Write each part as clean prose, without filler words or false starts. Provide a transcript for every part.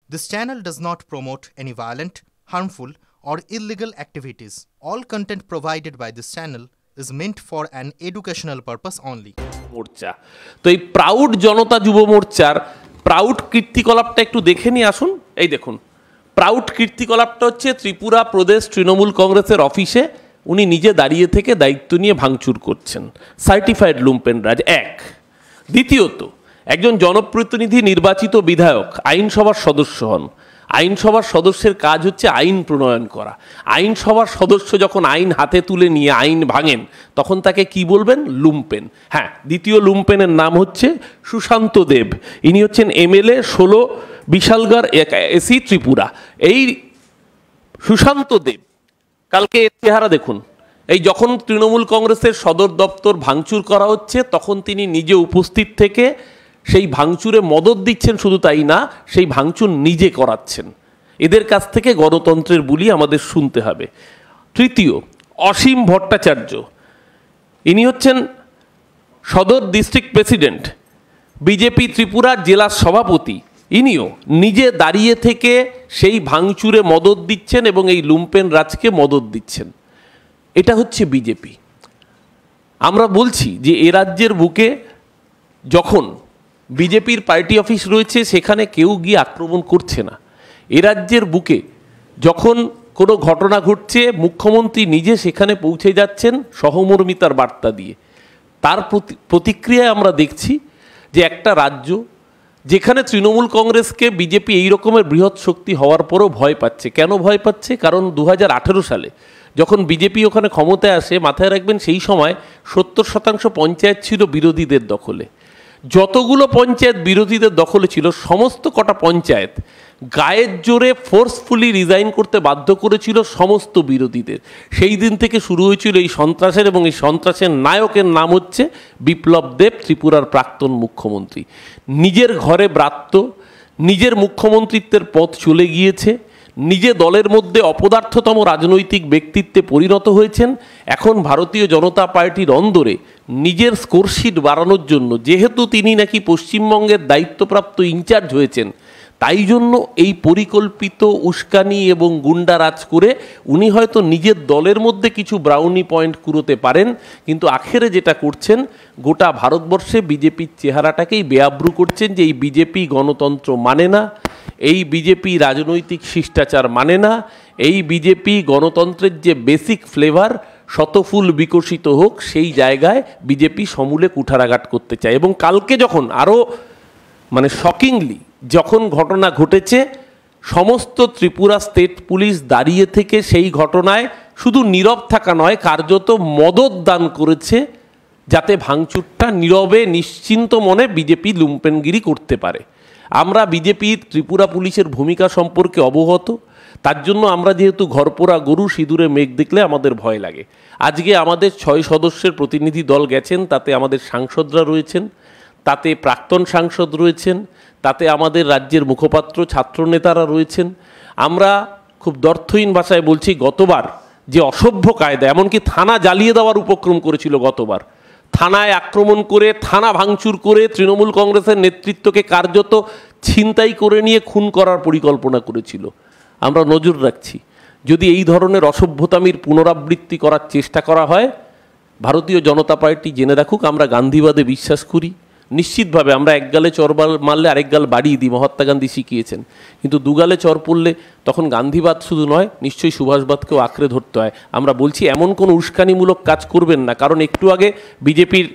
This channel does not promote any violent, harmful, or illegal activities. All content provided by this channel is meant for an educational purpose only. মোর্চা তো এই proud জনতা যুব মোর্চার proud কীর্তিকলাপটা একটু দেখে নিয়ে আসুন। এই দেখুন, প্রাউড কীর্তিকলাপটা হচ্ছে ত্রিপুরা প্রদেশ তৃণমূল কংগ্রেসের অফিসে উনি নিজে দাঁড়িয়ে থেকে দায়িত্ব নিয়ে ভাঙচুর করছেন। সার্টিফাইড লুম্পেন রাজ এক। দ্বিতীয়ত, একজন জনপ্রতিনিধি নির্বাচিত বিধায়ক আইনসভার সদস্য হন। আইনসভার সদস্যের কাজ হচ্ছে আইন প্রণয়ন করা। আইনসভার সদস্য যখন আইন হাতে তুলে নিয়ে আইন ভাঙেন তখন তাকে কি বলবেন? লুম্পেন। হ্যাঁ, দ্বিতীয় লুম্পেনের নাম হচ্ছে সুশান্ত দেব। ইনি হচ্ছেন এমএলএ 16 বিশালগড় এসি ত্রিপুরা। এই সুশান্ত দেব কালকে চেহারা দেখুন। এই যখন তৃণমূল কংগ্রেসের সদর দপ্তর ভাঙচুর করা হচ্ছে তখন তিনি নিজে উপস্থিত থেকে সেই ভাঙচুরে মদত দিচ্ছেন। শুধু তাই না, সেই ভাঙচুর নিজে করাচ্ছেন। এদের কাছ থেকে গণতন্ত্রের বুলি আমাদের শুনতে হবে। তৃতীয়, অসীম ভট্টাচার্য। ইনি হচ্ছেন সদর ডিস্ট্রিক্ট প্রেসিডেন্ট, বিজেপি ত্রিপুরার জেলা সভাপতি। ইনিও নিজে দাঁড়িয়ে থেকে সেই ভাঙচুরে মদত দিচ্ছেন এবং এই লুম্পেন রাজকে মদত দিচ্ছেন। এটা হচ্ছে বিজেপি। আমরা বলছি যে এ রাজ্যের বুকে যখন বিজেপির পার্টি অফিস রয়েছে সেখানে কেউ গিয়ে আক্রমণ করছে না। এ রাজ্যের বুকে যখন কোনো ঘটনা ঘটছে মুখ্যমন্ত্রী নিজে সেখানে পৌঁছে যাচ্ছেন সহমর্মিতার বার্তা দিয়ে। তার প্রতিক্রিয়ায় আমরা দেখছি যে একটা রাজ্য যেখানে তৃণমূল কংগ্রেসকে বিজেপি এই রকমের বৃহৎ শক্তি হওয়ার পরও ভয় পাচ্ছে। কেন ভয় পাচ্ছে? কারণ 2018 সালে যখন বিজেপি ওখানে ক্ষমতায় আসে, মাথায় রাখবেন সেই সময় 70% পঞ্চায়েত ছিল বিরোধীদের দখলে। যতগুলো পঞ্চায়েত বিরোধীদের দখলে ছিল সমস্ত কটা পঞ্চায়েত গায়ের জোরে ফোর্সফুলি রিজাইন করতে বাধ্য করেছিল সমস্ত বিরোধীদের। সেই দিন থেকে শুরু হয়েছিল এই সন্ত্রাসের, এবং এই সন্ত্রাসের নায়কের নাম হচ্ছে বিপ্লব দেব, ত্রিপুরার প্রাক্তন মুখ্যমন্ত্রী। নিজের ঘরে ব্রাত্য, নিজের মুখ্যমন্ত্রিত্বের পথ চলে গিয়েছে, নিজে দলের মধ্যে অপদার্থতম রাজনৈতিক ব্যক্তিত্বে পরিণত হয়েছেন। এখন ভারতীয় জনতা পার্টির অন্দরে নিজের স্কোরশিট বাড়ানোর জন্য, যেহেতু তিনি নাকি পশ্চিমবঙ্গের দায়িত্বপ্রাপ্ত ইনচার্জ হয়েছেন, তাই জন্য এই পরিকল্পিত উস্কানি এবং গুন্ডারাজ করে উনি হয়তো নিজের দলের মধ্যে কিছু ব্রাউনি পয়েন্ট কুড়োতে পারেন, কিন্তু আখেরে যেটা করছেন গোটা ভারতবর্ষে বিজেপির চেহারাটাকেই বেআব্রু করছেন যে এই বিজেপি গণতন্ত্র মানে না, এই বিজেপি রাজনৈতিক শিষ্টাচার মানে না, এই বিজেপি গণতন্ত্রের যে বেসিক ফ্লেভার শতফুল বিকশিত হোক সেই জায়গায় বিজেপি সমূলে কুঠারাঘাত করতে চায়। এবং কালকে যখন আরও শকিংলি যখন ঘটনা ঘটেছে, সমস্ত ত্রিপুরা স্টেট পুলিশ দাঁড়িয়ে থেকে সেই ঘটনায় শুধু নীরব থাকা নয়, কার্যত মদত দান করেছে যাতে ভাঙচুরটা নীরবে নিশ্চিন্ত মনে বিজেপি লুম্পেনগিরি করতে পারে। আমরা বিজেপির ত্রিপুরা পুলিশের ভূমিকা সম্পর্কে অবগত। তার জন্য আমরা যেহেতু ঘরপোড়া গরু সিঁদুরে মেঘ দেখলে আমাদের ভয় লাগে। আজকে আমাদের 6 সদস্যের প্রতিনিধি দল গেছেন, তাতে আমাদের সাংসদরা রয়েছেন, তাতে প্রাক্তন সাংসদ রয়েছেন, তাতে আমাদের রাজ্যের মুখপাত্র ছাত্রনেতারা রয়েছেন। আমরা খুব দ্ব্যর্থহীন ভাষায় বলছি, গতবার যে অসভ্য কায়দা, এমনকি থানা জ্বালিয়ে দেওয়ার উপক্রম করেছিল গতবার, থানায় আক্রমণ করে, থানা ভাঙচুর করে তৃণমূল কংগ্রেসের নেতৃত্বকে কার্যত ছিনতাই করে নিয়ে খুন করার পরিকল্পনা করেছিল। আমরা নজর রাখছি, যদি এই ধরনের অসভ্যতামির পুনরাবৃত্তি করার চেষ্টা করা হয়, ভারতীয় জনতা পার্টি জেনে রাখুক আমরা গান্ধীবাদে বিশ্বাস করি। নিশ্চিতভাবে আমরা এক গালে চর মারলে আরেক গাল বাড়িয়ে দিই, মহাত্মা গান্ধী শিখিয়েছেন। কিন্তু দুগালে চর পড়লে তখন গান্ধীবাদ শুধু নয়, নিশ্চয়ই সুভাষবাদকেও আঁকড়ে ধরতে হয়। আমরা বলছি এমন কোনো উস্কানিমূলক কাজ করবেন না। কারণ একটু আগে বিজেপির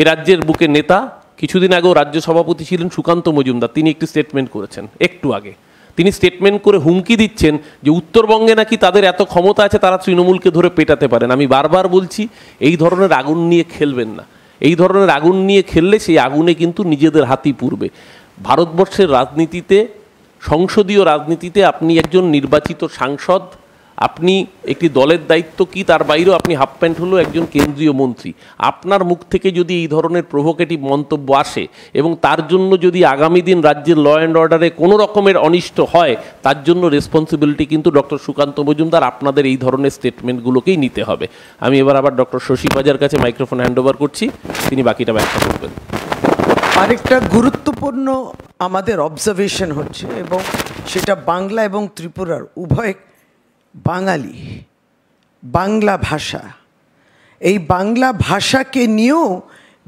এ রাজ্যের বুকে নেতা, কিছুদিন আগেও রাজ্য সভাপতি ছিলেন সুকান্ত মজুমদার, তিনি একটি স্টেটমেন্ট করেছেন একটু আগে। তিনি স্টেটমেন্ট করে হুমকি দিচ্ছেন যে উত্তরবঙ্গে নাকি তাদের এত ক্ষমতা আছে তারা তৃণমূলকে ধরে পেটাতে পারেন। আমি বারবার বলছি এই ধরনের আগুন নিয়ে খেলবেন না। এই ধরনের আগুন নিয়ে খেললে সেই আগুনে কিন্তু নিজেদের হাতই পুড়বে। ভারতবর্ষের রাজনীতিতে, সংসদীয় রাজনীতিতে আপনি একজন নির্বাচিত সাংসদ, আপনি একটি দলের দায়িত্ব কি তার বাইরেও আপনি হাফ প্যান্ট হলেও একজন কেন্দ্রীয় মন্ত্রী। আপনার মুখ থেকে যদি এই ধরনের প্রভোকেটিভ মন্তব্য আসে এবং তার জন্য যদি আগামী দিন রাজ্যের ল অ্যান্ড অর্ডারে কোনো রকমের অনিষ্ট হয়, তার জন্য রেসপন্সিবিলিটি কিন্তু ডক্টর সুকান্ত মজুমদার, আপনাদের এই ধরনের স্টেটমেন্টগুলোকেই নিতে হবে। আমি এবার আবার ডক্টর শশী পাজার কাছে মাইক্রোফোন হ্যান্ডওভার করছি, তিনি বাকিটা ব্যাখ্যা করবেন। আরেকটা গুরুত্বপূর্ণ আমাদের অবজারভেশন হচ্ছে, এবং সেটা বাংলা এবং ত্রিপুরার উভয় বাঙালি, বাংলা ভাষা, এই বাংলা ভাষাকে নিয়েও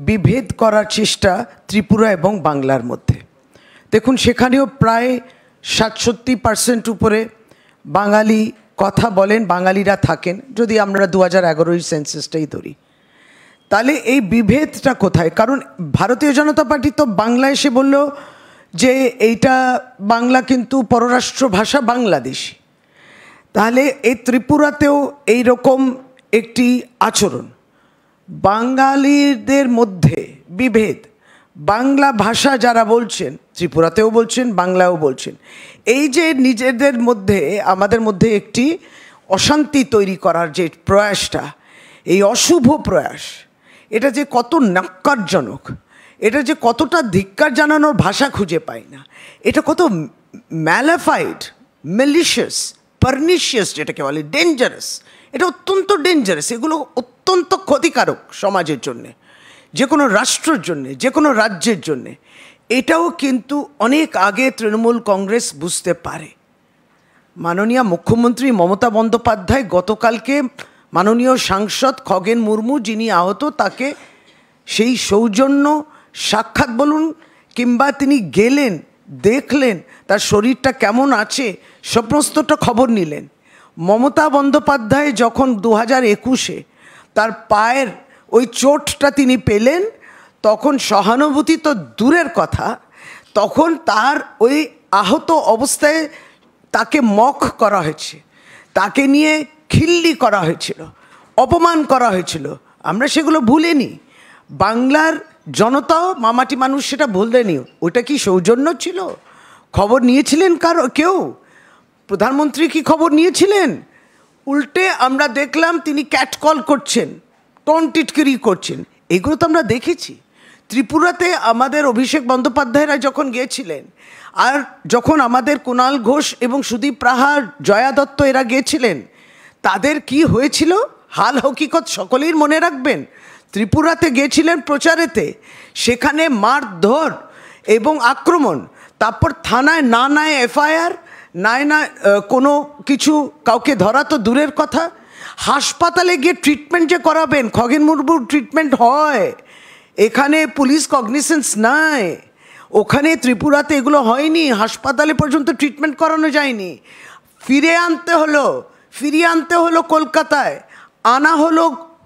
বিভেদ করার চেষ্টা ত্রিপুরা এবং বাংলার মধ্যে। দেখুন, সেখানেও প্রায় ৬৭% উপরে বাঙালি কথা বলেন, বাঙালিরা থাকেন, যদি আমরা 2011 সেন্সাসটাই ধরি। তাহলে এই বিভেদটা কোথায়? কারণ ভারতীয় জনতা পার্টি তো বাংলা এসে বলল যে এইটা বাংলা কিন্তু পররাষ্ট্র ভাষা বাংলাদেশি। তাহলে এই ত্রিপুরাতেও এই রকম একটি আচরণ, বাঙালিদের মধ্যে বিভেদ, বাংলা ভাষা যারা বলছেন ত্রিপুরাতেও বলছেন, বাংলাও বলছেন, এই যে নিজেদের মধ্যে আমাদের মধ্যে একটি অশান্তি তৈরি করার যে প্রয়াসটা, এই অশুভ প্রয়াস, এটা যে কত ন্যাক্কারজনক, এটা যে কতটা ধিক্কার জানানোর ভাষা খুঁজে পাই না, এটা কত ম্যালিফাইড, ম্যালিশিয়াস, পারনিশিয়াস, যেটাকে বলে ডেঞ্জারাস, এটা অত্যন্ত ডেঞ্জারাস। এগুলো অত্যন্ত ক্ষতিকারক সমাজের জন্যে, যে কোনো রাষ্ট্রের জন্যে, যে কোনো রাজ্যের জন্যে। এটাও কিন্তু অনেক আগে তৃণমূল কংগ্রেস বুঝতে পারে। মাননীয় মুখ্যমন্ত্রী মমতা বন্দ্যোপাধ্যায় গতকালকে মাননীয় সাংসদ খগেন মুর্মু যিনি আহত, তাকে সেই সৌজন্য সাক্ষাৎ বলুন কিংবা তিনি গেলেন, দেখলেন তার শরীরটা কেমন আছে, সমস্তটা খবর নিলেন। মমতা বন্দ্যোপাধ্যায় যখন 2021-এ তার পায়ের ওই চোটটা তিনি পেলেন, তখন সহানুভূতি তো দূরের কথা, তখন তার ওই আহত অবস্থায় তাকে মক করা হয়েছে, তাকে নিয়ে খিল্লি করা হয়েছিল, অপমান করা হয়েছিল। আমরা সেগুলো ভুলিনি, বাংলার জনতাও, মামাটি মানুষ সেটা ভুলেনি। ওটা কি সৌজন্য ছিল? খবর নিয়েছিলেন কেউ? প্রধানমন্ত্রী কি খবর নিয়েছিলেন? উল্টে আমরা দেখলাম তিনি ক্যাটকল করছেন, টোন টিটকিরি করছেন। এগুলো তো আমরা দেখেছি। ত্রিপুরাতে আমাদের অভিষেক বন্দ্যোপাধ্যায়রা যখন গিয়েছিলেন, আর যখন আমাদের কুণাল ঘোষ এবং সুদীপ রাহা, জয়া দত্ত এরা গিয়েছিলেন, তাদের কি হয়েছিল হাল হকিকত সকলেই মনে রাখবেন। ত্রিপুরাতে গিয়েছিলেন প্রচারেতে, সেখানে মারধর এবং আক্রমণ, তারপর থানায় না এফআইআর, না কোনো কিছু, কাউকে ধরা তো দূরের কথা, হাসপাতালে গিয়ে ট্রিটমেন্ট যে করাবেন, খগেন মুর্মুর ট্রিটমেন্ট হয়, এখানে পুলিশ কগনিসেন্স নাই। ওখানে ত্রিপুরাতে এগুলো হয়নি, হাসপাতালে পর্যন্ত ট্রিটমেন্ট করানো যায়নি। ফিরিয়ে আনতে হলো কলকাতায়, আনা হলো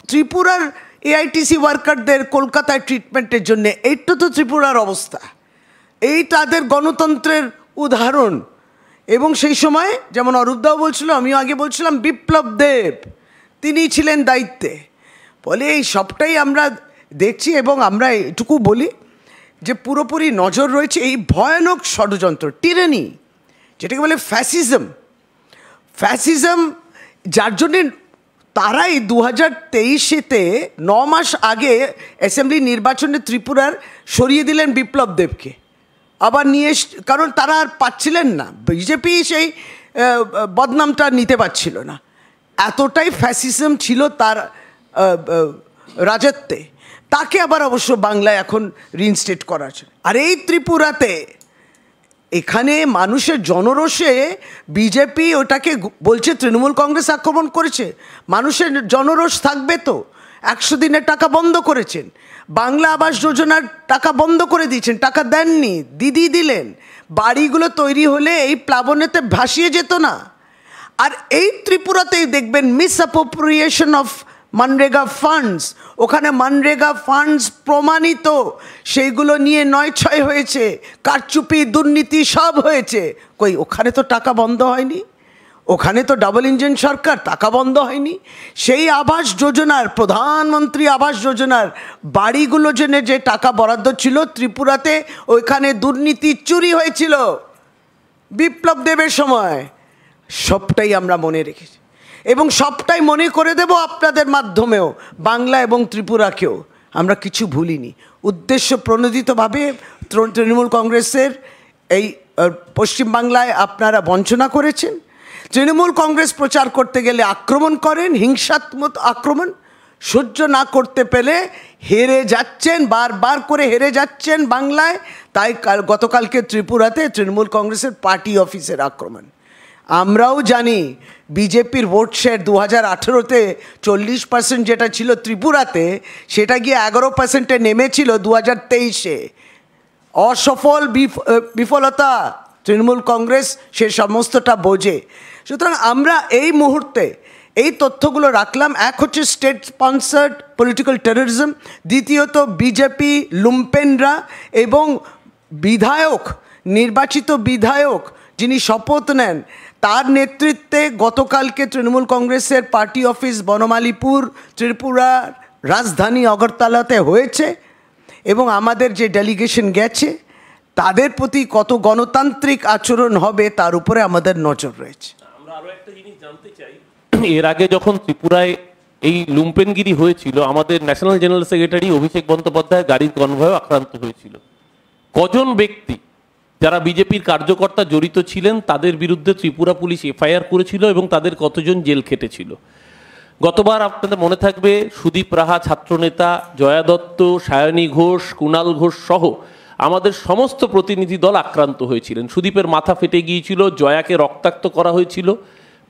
ত্রিপুরার এআইটিসি ওয়ার্কারদের কলকাতায় ট্রিটমেন্টের জন্যে। এইটা তো ত্রিপুরার অবস্থা, এই তাদের গণতন্ত্রের উদাহরণ। এবং সেই সময় যেমন অরূপদাও বলছিল, আমিও আগে বলছিলাম, বিপ্লব দেব তিনি ছিলেন দায়িত্বে। বলে এই সবটাই আমরা দেখছি, এবং আমরা এটুকু বলি যে পুরোপুরি নজর রয়েছে এই ভয়ানক ষড়যন্ত্র, টিরানি, যেটাকে বলে ফ্যাসিজম, যার জন্যে তারাই 2023-তে 9 মাস আগে অ্যাসেম্বলি নির্বাচনে ত্রিপুরার সরিয়ে দিলেন বিপ্লব দেবকে, আবার নিয়ে, কারণ তারা আর পাচ্ছিলেন না, বিজেপি সেই বদনামটা নিতে পারছিল না, এতটাই ফ্যাসিজম ছিল তার রাজত্বে। তাকে আবার অবশ্য বাংলায় এখন রিইনস্টেট করা আছে। আর এই ত্রিপুরাতে এখানে মানুষের জনরোষে বিজেপি ওটাকে বলছে তৃণমূল কংগ্রেস আক্রমণ করেছে। মানুষের জনরোষ থাকবে তো। 100 দিনের টাকা বন্ধ করেছেন, বাংলা আবাস যোজনার টাকা বন্ধ করে দিয়েছেন, টাকা দেননি, দিদি দিলেন। বাড়িগুলো তৈরি হলে এই প্লাবনেতে ভাসিয়ে যেত না। আর এই ত্রিপুরাতেই দেখবেন মিসঅ্যাপ্রোপ্রিয়েশন অফ মানরেগা ফান্ডস, ওখানে মানরেগা ফান্ডস প্রমাণিত, সেইগুলো নিয়ে 9-6 হয়েছে, কারচুপি, দুর্নীতি সব হয়েছে। কই, ওখানে তো টাকা বন্ধ হয়নি, ওখানে তো ডাবল ইঞ্জিন সরকার, টাকা বন্ধ হয়নি। সেই আবাস যোজনার, প্রধানমন্ত্রী আবাস যোজনার বাড়িগুলো জন্য যে টাকা বরাদ্দ ছিল ত্রিপুরাতে, ওইখানে দুর্নীতি, চুরি হয়েছিল বিপ্লব দেবের সময়। সবটাই আমরা মনে রেখেছি এবং সবটাই মনে করে দেব আপনাদের মাধ্যমেও, বাংলা এবং ত্রিপুরাকেও। আমরা কিছু ভুলিনি। উদ্দেশ্য প্রণোদিতভাবে তৃণমূল কংগ্রেসের এই পশ্চিমবাংলায় আপনারা বঞ্চনা করেছেন। তৃণমূল কংগ্রেস প্রচার করতে গেলে আক্রমণ করেন, হিংসাত্মক আক্রমণ সহ্য না করতে পেলে হেরে যাচ্ছেন, বারবার করে হেরে যাচ্ছেন বাংলায়। তাই গতকালকে ত্রিপুরাতে তৃণমূল কংগ্রেসের পার্টি অফিসের আক্রমণ। আমরাও জানি বিজেপির ভোট শেয়ার 2018-তে 40% যেটা ছিল ত্রিপুরাতে, সেটা গিয়ে 11%-এ নেমেছিল 2023-এ। অসফল বিফলতা তৃণমূল কংগ্রেস সে সমস্তটা বোঝে। সুতরাং আমরা এই মুহূর্তে এই তথ্যগুলো রাখলাম। এক হচ্ছে স্টেট স্পন্সার্ড পলিটিক্যাল টেররিজম, দ্বিতীয়ত বিজেপি লুম্পেনরা এবং বিধায়ক, নির্বাচিত বিধায়ক যিনি শপথ নেন তার নেতৃত্বে গতকালকে তৃণমূল কংগ্রেসের পার্টি অফিস বনমালীপুর ত্রিপুরার রাজধানী আগরতলাতে হয়েছে এবং আমাদের যে ডেলিগেশন গেছে তাদের প্রতি কত গণতান্ত্রিক আচরণ হবে তার উপরে আমাদের নজর রয়েছে। আমরা আরো একটা জিনিস জানতে চাই, এর আগে যখন ত্রিপুরায় এই লুম্পেনগিরি হয়েছিল, আমাদের national general secretary Abhishek Bandyopadhyay গাড়ির কনভয়ে আক্রান্ত হয়েছিল। কজন ব্যক্তি যারা বিজেপির কার্যকর্তা জড়িত ছিলেন তাদের বিরুদ্ধে ত্রিপুরা পুলিশ এফআইআর করেছিল এবং তাদের কতজন জেল খেটেছিল? গতবার আপনাদের মনে থাকবে সুদীপ রাহা ছাত্রনেতা, জয়া দত্ত, সায়নী ঘোষ, কুণাল ঘোষ সহ আমাদের সমস্ত প্রতিনিধি দল আক্রান্ত হয়েছিলেন। সুদীপের মাথা ফেটে গিয়েছিল, জয়াকে রক্তাক্ত করা হয়েছিল।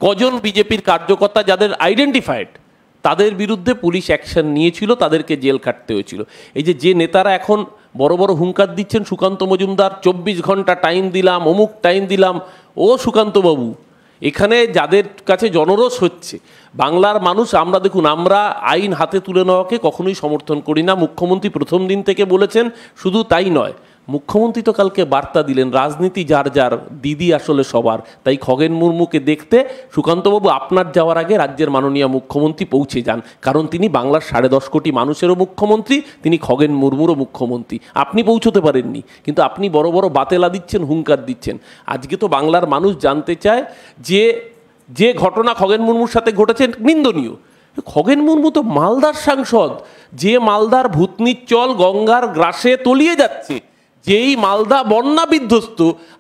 কজন বিজেপির কার্যকর্তা যাদের আইডেন্টিফাইড তাদের বিরুদ্ধে পুলিশ অ্যাকশন নিয়েছিল, তাদেরকে জেল কাটতে হয়েছিল। এই যে নেতারা এখন বড় বড় হুঙ্কার দিচ্ছেন, সুকান্ত মজুমদার 24 ঘন্টা টাইম দিলাম, অমুক টাইম দিলাম, ও সুকান্তবাবু এখানে যাদের কাছে জনরোষ হচ্ছে বাংলার মানুষ, আমরা দেখুন, আমরা আইন হাতে তুলে নেওয়াকে কখনোই সমর্থন করি না। মুখ্যমন্ত্রী প্রথম দিন থেকে বলেছেন, শুধু তাই নয়, মুখ্যমন্ত্রী তো কালকে বার্তা দিলেন, রাজনীতি যার যার, দিদি আসলে সবার। তাই খগেন মুর্মুকে দেখতে সুকান্তবাবু আপনার যাওয়ার আগে রাজ্যের মাননীয় মুখ্যমন্ত্রী পৌঁছে যান, কারণ তিনি বাংলার 10.5 কোটি মানুষেরও মুখ্যমন্ত্রী, তিনি খগেন মুর্মুরও মুখ্যমন্ত্রী। আপনি পৌঁছতে পারেননি, কিন্তু আপনি বড় বড় বাতেলা দিচ্ছেন, হুঙ্কার দিচ্ছেন। আজকে তো বাংলার মানুষ জানতে চায় যে ঘটনা খগেন মুর্মুর সাথে ঘটেছে নিন্দনীয়। খগেন মুর্মু তো মালদার সাংসদ, যে মালদার ভূতনির চল গঙ্গার গ্রাসে তলিয়ে যাচ্ছে, যেই মালদা বন্যা বিধ্বস্ত,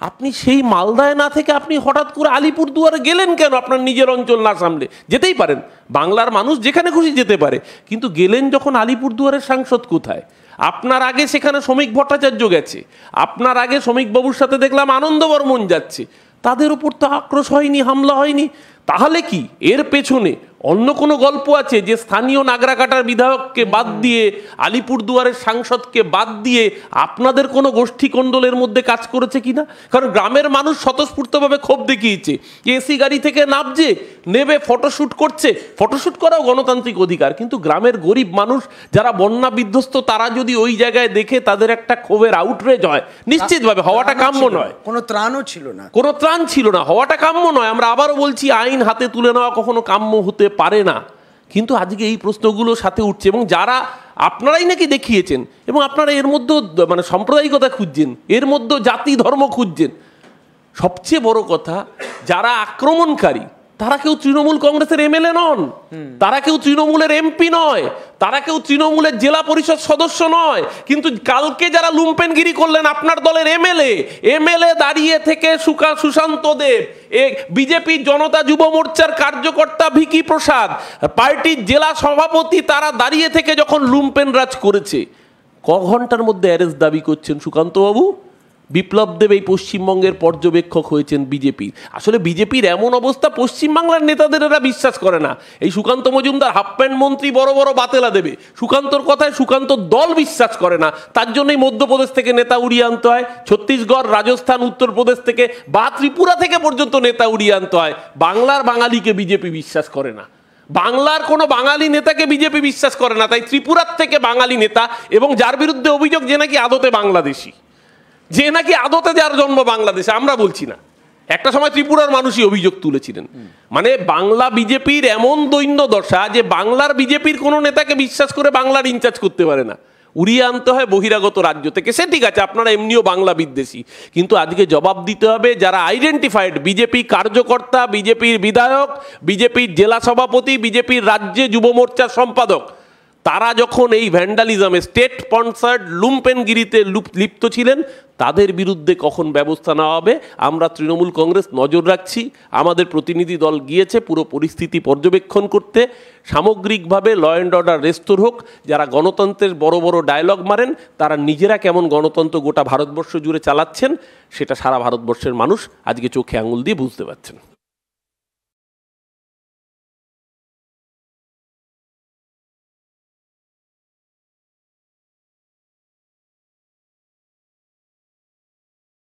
আপনি সেই মালদায় না থেকে আপনি হঠাৎ করে আলিপুরদুয়ারে গেলেন কেন? আপনার নিজের অঞ্চল না সামলে যেতেই পারেন, বাংলার মানুষ যেখানে খুশি যেতে পারে, কিন্তু গেলেন যখন আলিপুরদুয়ারের সাংসদ কোথায়? আপনার আগে সেখানে শ্রমিক ভট্টাচার্য গেছে, আপনার আগে শ্রমিকবাবুর সাথে দেখলাম আনন্দ বর্মন যাচ্ছে, তাদের উপর তো আক্রোশ হয়নি, হামলা হয়নি। তাহলে কি এর পেছনে অন্য কোনো গল্প আছে, যে স্থানীয় নাগরাকাটার বিধায়ককে বাদ দিয়ে, আলিপুরদুয়ারের সাংসদকে বাদ দিয়ে আপনাদের কোনো গোষ্ঠী কোন্দলের মধ্যে কাজ করেছে কিনা? কারণ গ্রামের মানুষ স্বতঃস্ফূর্তভাবে ক্ষোভ দেখিয়েছে, এসি গাড়ি থেকে নামছে, নেবে ফটোশ্যুট করছে। ফটোশ্যুট করাও গণতান্ত্রিক অধিকার, কিন্তু গ্রামের গরিব মানুষ যারা বন্যা বিধ্বস্ত, তারা যদি ওই জায়গায় দেখে তাদের একটা ক্ষোভের আউটরেজ হয়, নিশ্চিতভাবে হওয়াটা কাম্য নয়। কোনো ত্রাণও ছিল না, কোনো ত্রাণ ছিল না, হওয়াটা কাম্য নয়। আমরা আবারও বলছি, আইন হাতে তুলে নেওয়া কখনো কাম্য হতে পারে না, কিন্তু আজকে এই প্রশ্নগুলো সাথে উঠছে। এবং যারা আপনারাই নাকি দেখিয়েছেন, এবং আপনারা এর মধ্যে মানে সাম্প্রদায়িকতা খুঁজছেন, এর মধ্যে জাতি ধর্ম খুঁজছেন। সবচেয়ে বড় কথা, যারা আক্রমণকারী তারা কেউ তৃণমূল কংগ্রেসের এমএলএ নন, তারা কেউ তৃণমূলের এমপি নয়, তারা কেউ তৃণমূলের জেলা পরিষদ সদস্য নয়। কিন্তু কালকে যারা লুম্পেনগিরি করলেন আপনার দলের এমএলএ দাঁড়িয়ে থেকে সুশান্ত দেব, বিজেপির জনতা যুব মোর্চার কার্যকর্তা ভিকি প্রসাদ, পার্টির জেলা সভাপতি, তারা দাঁড়িয়ে থেকে যখন লুম্পেন রাজ করেছে, ক ঘন্টার মধ্যে অ্যারেস্ট দাবি করছেন সুকান্তবাবু? বিপ্লব দেব এই পশ্চিমবঙ্গের পর্যবেক্ষক হয়েছেন বিজেপির। আসলে বিজেপির এমন অবস্থা, পশ্চিমবাংলার নেতাদের এরা বিশ্বাস করে না। এই সুকান্ত মজুমদার হাফ প্যান্ট মন্ত্রী বড় বড় বাতেলা দেবে, সুকান্তর কথায় সুকান্ত দল বিশ্বাস করে না। তার জন্যই মধ্যপ্রদেশ থেকে নেতা উড়িয়ে আনতে হয়, ছত্তিশগড়, রাজস্থান, উত্তরপ্রদেশ থেকে বা ত্রিপুরা থেকে পর্যন্ত নেতা উড়িয়ে আনতে হয়। বাংলার বাঙালিকে বিজেপি বিশ্বাস করে না, বাংলার কোনো বাঙালি নেতাকে বিজেপি বিশ্বাস করে না। তাই ত্রিপুরার থেকে বাঙালি নেতা, এবং যার বিরুদ্ধে অভিযোগ যে নাকি আদতে বাংলাদেশি, যে নাকি আদতে যার জন্ম বাংলাদেশে, আমরা বলছি না, একটা সময় ত্রিপুরার মানুষই অভিযোগ তুলেছিলেন। মানে বাংলা বিজেপির এমন দৈন্য দশা যে বাংলার বিজেপির কোনো নেতাকে বিশ্বাস করে বাংলার ইনচার্জ করতে পারে না, উড়িয়ে আনতে হয় বহিরাগত রাজ্য থেকে। সে ঠিক আছে, আপনারা এমনিও বাংলা বিদ্বেষী, কিন্তু আজকে জবাব দিতে হবে যারা আইডেন্টিফাইড বিজেপি কার্যকর্তা, বিজেপির বিধায়ক, বিজেপির জেলা সভাপতি, বিজেপির রাজ্যে যুব মোর্চার সম্পাদক, তারা যখন এই ভ্যান্ডালিজমে স্টেট স্পন্সার্ড লুম্পেনগিরিতে লিপ্ত ছিলেন, তাদের বিরুদ্ধে কখন ব্যবস্থা নেওয়া হবে আমরা তৃণমূল কংগ্রেস নজর রাখছি। আমাদের প্রতিনিধি দল গিয়েছে পুরো পরিস্থিতি পর্যবেক্ষণ করতে। সামগ্রিকভাবে ল অ্যান্ড অর্ডার রেস্তোর হোক। যারা গণতন্ত্রের বড় বড় ডায়লগ মারেন তারা নিজেরা কেমন গণতন্ত্র গোটা ভারতবর্ষ জুড়ে চালাচ্ছেন সেটা সারা ভারতবর্ষের মানুষ আজকে চোখে আঙুল দিয়ে বুঝতে পারছেন।